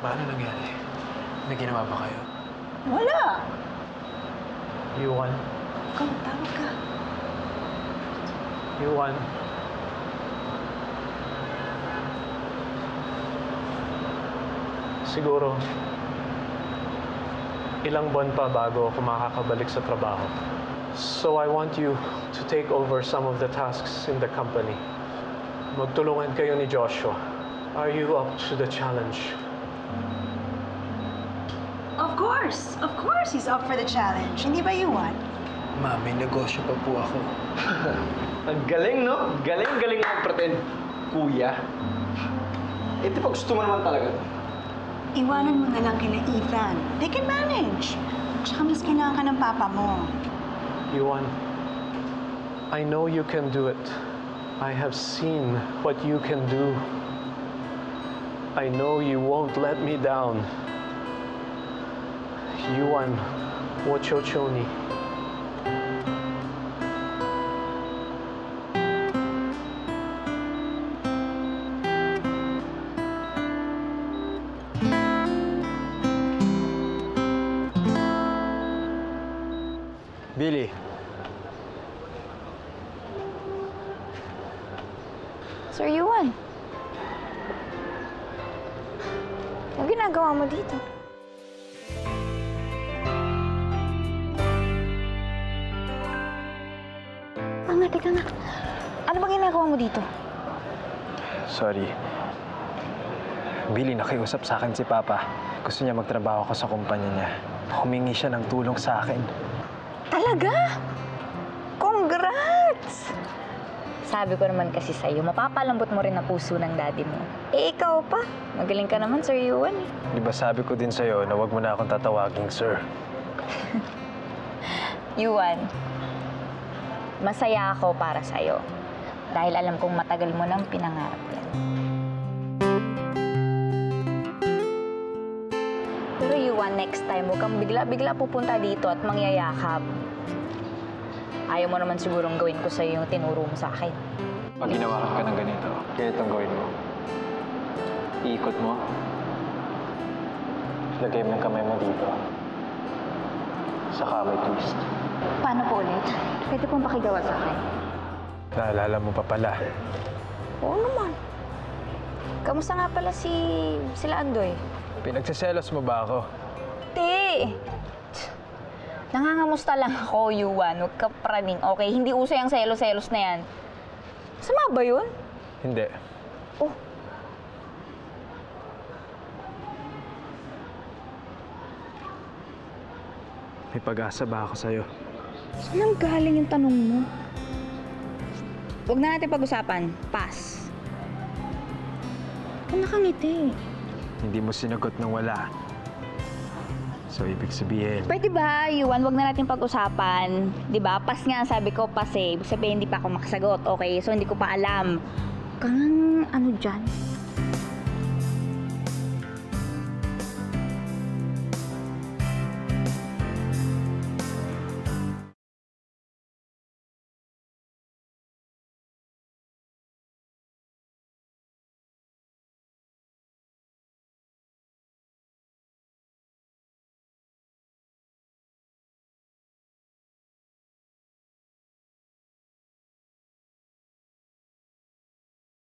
Paano nangyari? May ginawa ba kayo? Wala. Yuan? Ikaw, tawag ka. Yuan? Siguro, ilang buwan pa bago ako makakabalik sa trabaho. So I want you to take over some of the tasks in the company. Magtulungan kayo ni Joshua. Are you up to the challenge? Of course. Of course he's up for the challenge. Hindi ba, Yuan? Ma, may negosyo pa po ako. Ang galing, no? Galing-galing mo pretend, kuya. Ito pag gusto mo naman talaga. Iwanan mo na lang kina Ethan. They can manage. Tsaka mas kailangan ka ng papa mo. Yuan, I know you can do it. I have seen what you can do. I know you won't let me down. Yuan, Wochochoni. Billy. Sir Yuan. Anong ginagawa mo dito? Teka nga. Ano ba ginagawa mo dito? Sorry. Billy, nakiusap sa akin si Papa. Gusto niya magtrabaho ko sa kumpanya niya. Humingi siya ng tulong sa akin. Talaga? Congrats! Sabi ko naman kasi sa'yo, mapapalambot mo rin ang puso ng daddy mo. Eh, ikaw pa. Magaling ka naman, Sir Yuan. Di ba sabi ko din sa'yo na huwag mo na akong tatawaging sir? Yuan, masaya ako para sa'yo. Dahil alam kong matagal mo nang pinangarap yan. Pero Yuan, next time, huwag kang bigla-bigla pupunta dito at mangyayakap. Ayaw mo naman sigurong gawin ko sa'yo yung tinuro mo sa akin. Pag ginawa ka ng ganito, ganitong gawin mo. Iikot mo. Lagay mo yung kamay mo dito. Saka may twist. Paano po ulit? Pwede pong pakigawa sa akin? Naalala mo pa pala. Oo naman. Kamusta nga pala sila Andoy? Pinagsiselos mo ba ako? Te! Nangangamusta lang ako, Yuan. Huwag ka praning. Okay, hindi uso yung selos-selos na yan. Sama ba yun? Hindi. Oh. May pag-asa ba ako sa'yo? Saan galing yung tanong mo? Huwag na natin pag-usapan. Pass. Kung nakangiti. Hindi mo sinagot ng wala. So, ibig sabihin... Pwede ba, Yuan, huwag na natin pag-usapan. Diba? Pass nga, sabi ko, pass eh. Ibig sabihin, hindi pa ako makasagot. Okay, so hindi ko pa alam. Kang ano dyan?